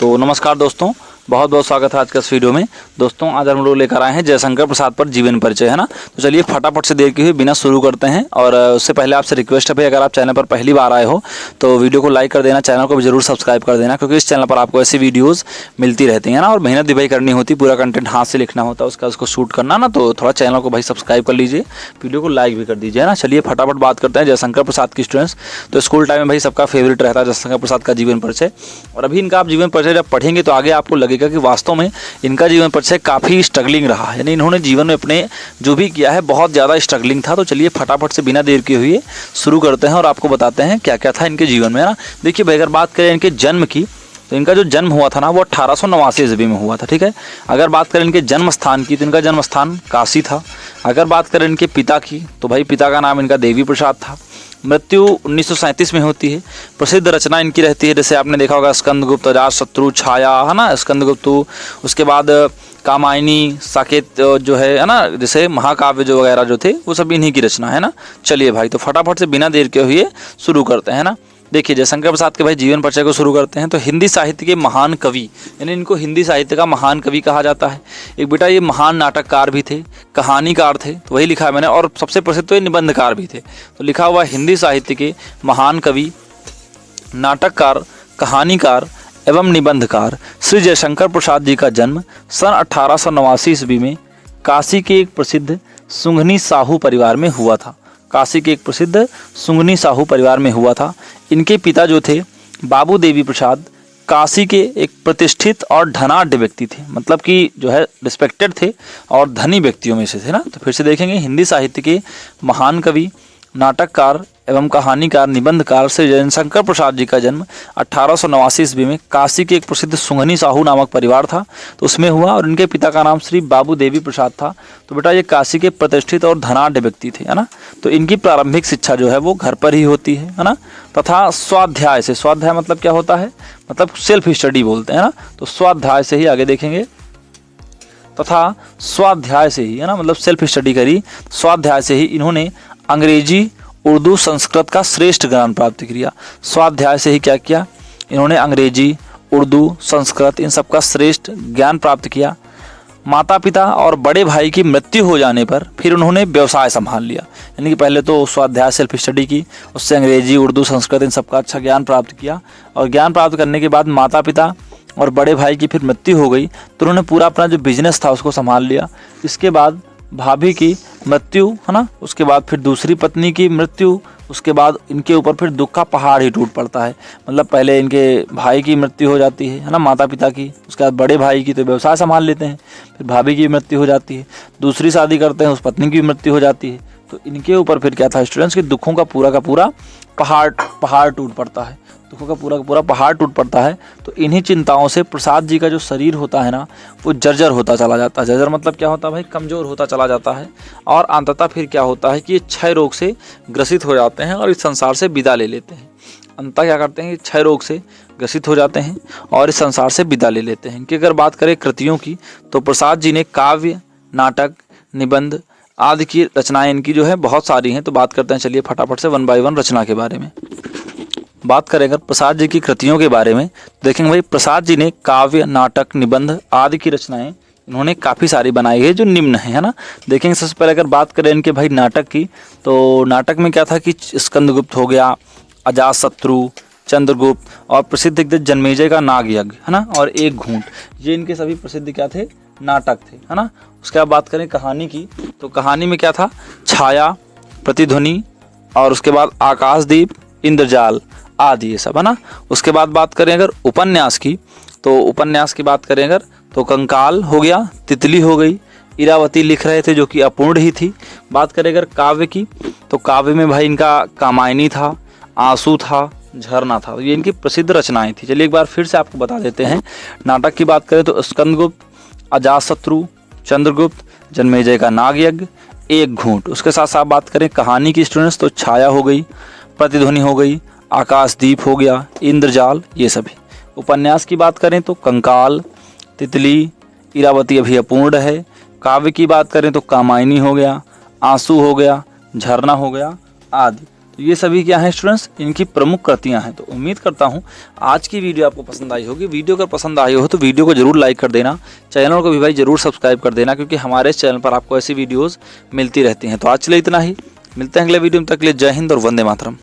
तो नमस्कार दोस्तों, बहुत बहुत स्वागत है आज के इस वीडियो में। दोस्तों आज हम लोग लेकर आए हैं जयशंकर प्रसाद पर जीवन परिचय, है ना। तो चलिए फटाफट से देर की हुई बिना शुरू करते हैं। और उससे पहले आपसे रिक्वेस्ट है भाई, अगर आप चैनल पर पहली बार आए हो तो वीडियो को लाइक कर देना, चैनल को भी जरूर सब्सक्राइब कर देना, क्योंकि इस चैनल पर आपको ऐसी वीडियोज़ मिलती रहती हैं ना। और मेहनत भी भाई करनी होती, पूरा कंटेंट हाथ से लिखना होता है, उसको शूट करना ना। तो थोड़ा चैनल को भाई सब्सक्राइब कर लीजिए, वीडियो को लाइक भी कर दीजिए ना। चलिए फटाफट बात करते हैं जयशंकर प्रसाद की स्टूडेंट्स। तो स्कूल टाइम में भाई सबका फेवरेट रहता है जयशंकर प्रसाद का जीवन परिचय। और अभी इनका आप जीवन परिचय जब पढ़ेंगे तो आगे आपको लगेगा कि वास्तव में इनका जीवन परिचय काफ़ी स्ट्रगलिंग रहा है, यानी इन्होंने जीवन में अपने जो भी किया है बहुत ज़्यादा स्ट्रगलिंग था। तो चलिए फटाफट से बिना देर किए हुए शुरू करते हैं और आपको बताते हैं क्या क्या था इनके जीवन में, है ना। देखिए भाई, अगर बात करें इनके जन्म की तो इनका जो जन्म हुआ था ना वो 1889 ईस्वी में हुआ था, ठीक है। अगर बात करें इनके जन्म स्थान की तो इनका जन्म स्थान काशी था। अगर बात करें इनके पिता की तो भाई पिता का नाम इनका देवी प्रसाद था। मृत्यु 1937 में होती है। प्रसिद्ध रचना इनकी रहती है, जैसे आपने देखा होगा स्कंदगुप्त, अजातशत्रु, छाया, है ना, स्कंदगुप्त। उसके बाद कामायनी, साकेत जो है ना, जैसे महाकाव्य जो वगैरह जो थे वो सब इन्हीं की रचना है ना। चलिए भाई, तो फटाफट से बिना देर के हुए शुरू करते हैं ना। देखिए जयशंकर प्रसाद के भाई जीवन परिचय को शुरू करते हैं। तो हिंदी साहित्य के महान कवि, यानी इनको हिंदी साहित्य का महान कवि कहा जाता है। एक बेटा ये महान नाटककार भी थे, कहानीकार थे, तो वही लिखा है मैंने। और सबसे प्रसिद्ध तो ये निबंधकार भी थे। तो लिखा हुआ हिंदी साहित्य के महान कवि, नाटककार, कहानीकार एवं निबंधकार श्री जयशंकर प्रसाद जी का जन्म सन 1889 ईस्वी में काशी के एक प्रसिद्ध सुंघनी साहू परिवार में हुआ था। काशी के एक प्रसिद्ध सुंघनी साहू परिवार में हुआ था। इनके पिता जो थे बाबू देवी प्रसाद काशी के एक प्रतिष्ठित और धनाढ्य व्यक्ति थे, मतलब कि जो है रिस्पेक्टेड थे और धनी व्यक्तियों में से थे ना। तो फिर से देखेंगे, हिंदी साहित्य के महान कवि, नाटककार एवं कहानीकार, निबंधकार श्री जयशंकर प्रसाद जी का जन्म 1889 ईस्वी में काशी के एक प्रसिद्ध सुंघनी साहू नामक परिवार था तो उसमें हुआ। और इनके पिता का नाम श्री बाबू देवी प्रसाद था। तो बेटा ये काशी के प्रतिष्ठित और धनाढ्य व्यक्ति थे, है ना। तो इनकी प्रारंभिक शिक्षा जो है वो घर पर ही होती है ना। तथा स्वाध्याय से, स्वाध्याय मतलब क्या होता है, मतलब सेल्फ स्टडी बोलते हैं ना। तो स्वाध्याय से ही आगे देखेंगे, तथा स्वाध्याय से ही, है ना, मतलब सेल्फ स्टडी करी। स्वाध्याय से ही इन्होंने अंग्रेजी, उर्दू, संस्कृत का श्रेष्ठ ज्ञान प्राप्त किया। स्वाध्याय से ही क्या किया इन्होंने, अंग्रेजी, उर्दू, संस्कृत, इन सब का श्रेष्ठ ज्ञान प्राप्त किया। माता पिता और बड़े भाई की मृत्यु हो जाने पर फिर उन्होंने व्यवसाय संभाल लिया, यानी कि पहले तो स्वाध्याय सेल्फ स्टडी की, उससे अंग्रेजी, उर्दू, संस्कृत इन सब का अच्छा ज्ञान प्राप्त किया। और ज्ञान प्राप्त करने के बाद माता पिता और बड़े भाई की फिर मृत्यु हो गई तो उन्होंने पूरा अपना जो बिजनेस था उसको संभाल लिया। इसके बाद भाभी की मृत्यु, है ना, उसके बाद फिर दूसरी पत्नी की मृत्यु, उसके बाद इनके ऊपर फिर दुख का पहाड़ ही टूट पड़ता है। मतलब पहले इनके भाई की मृत्यु हो जाती है ना, माता पिता की, उसके बाद बड़े भाई की तो व्यवसाय संभाल लेते हैं, फिर भाभी की मृत्यु हो जाती है, दूसरी शादी करते हैं, उस पत्नी की मृत्यु हो जाती है। तो इनके ऊपर फिर क्या था स्टूडेंट्स, के दुखों का पूरा पहाड़ टूट पड़ता है, दुखों का पूरा पहाड़ टूट पड़ता है। तो इन्हीं चिंताओं से प्रसाद जी का जो शरीर होता है ना वो जर्जर होता चला जाता है। जर्जर मतलब क्या होता है भाई, कमज़ोर होता चला जाता है। और अंततः फिर क्या होता है कि ये क्षय रोग से ग्रसित हो जाते हैं और इस संसार से विदा ले लेते हैं। अंततः क्या करते हैं, क्षय रोग से ग्रसित हो जाते हैं और इस संसार से विदा ले लेते हैं। इनकी अगर बात करें कृतियों की तो प्रसाद जी ने काव्य, नाटक, निबंध आदि की रचनाएं इनकी जो है बहुत सारी हैं। तो बात करते हैं, चलिए फटाफट से 1 बाय 1 रचना के बारे में बात करें। अगर प्रसाद जी की कृतियों के बारे में देखेंगे भाई, प्रसाद जी ने काव्य, नाटक, निबंध आदि की रचनाएं इन्होंने काफ़ी सारी बनाई है जो निम्न है ना। देखेंगे सबसे पहले अगर बात करें इनके भाई नाटक की तो नाटक में क्या था कि स्कंदगुप्त हो गया, अजातशत्रु, चंद्रगुप्त और प्रसिद्ध दिग्गज जन्मेजय का नागयज्ञ, है ना, और एक घूंट, ये इनके सभी प्रसिद्ध क्या थे, नाटक थे, है ना। उसके बाद बात करें कहानी की तो कहानी में क्या था, छाया, प्रतिध्वनि और उसके बाद आकाशदीप, इंद्रजाल आदि ये सब, है ना। उसके बाद बात करें अगर उपन्यास की तो उपन्यास की बात करें अगर तो कंकाल हो गया, तितली हो गई, इरावती लिख रहे थे जो कि अपूर्ण ही थी। बात करें अगर काव्य की तो काव्य में भाई इनका कामायनी था, आंसू था, झरना था, ये इनकी प्रसिद्ध रचनाएं थी। चलिए एक बार फिर से आपको बता देते हैं। नाटक की बात करें तो स्कंदगुप्त, अजातशत्रु, चंद्रगुप्त, जन्मेजय का नागयज्ञ, एक घूंट। उसके साथ साथ बात करें कहानी की स्टूडेंट्स तो छाया हो गई, प्रतिध्वनि हो गई, आकाशदीप हो गया, इंद्रजाल, ये सभी। उपन्यास की बात करें तो कंकाल, तितली, इरावती अभी अपूर्ण है। काव्य की बात करें तो कामायनी हो गया, आंसू हो गया, झरना हो गया आदि। तो ये सभी क्या हैं स्टूडेंट्स, इनकी प्रमुख कृतियाँ हैं। तो उम्मीद करता हूँ आज की वीडियो आपको पसंद आई होगी। वीडियो अगर पसंद आई हो तो वीडियो को जरूर लाइक कर देना, चैनल को भी भाई जरूर सब्सक्राइब कर देना, क्योंकि हमारे इस चैनल पर आपको ऐसी वीडियोज़ मिलती रहती हैं। तो आज के लिए इतना ही, मिलते हैं अगले वीडियो में, तक के लिए जय हिंद और वंदे मातरम।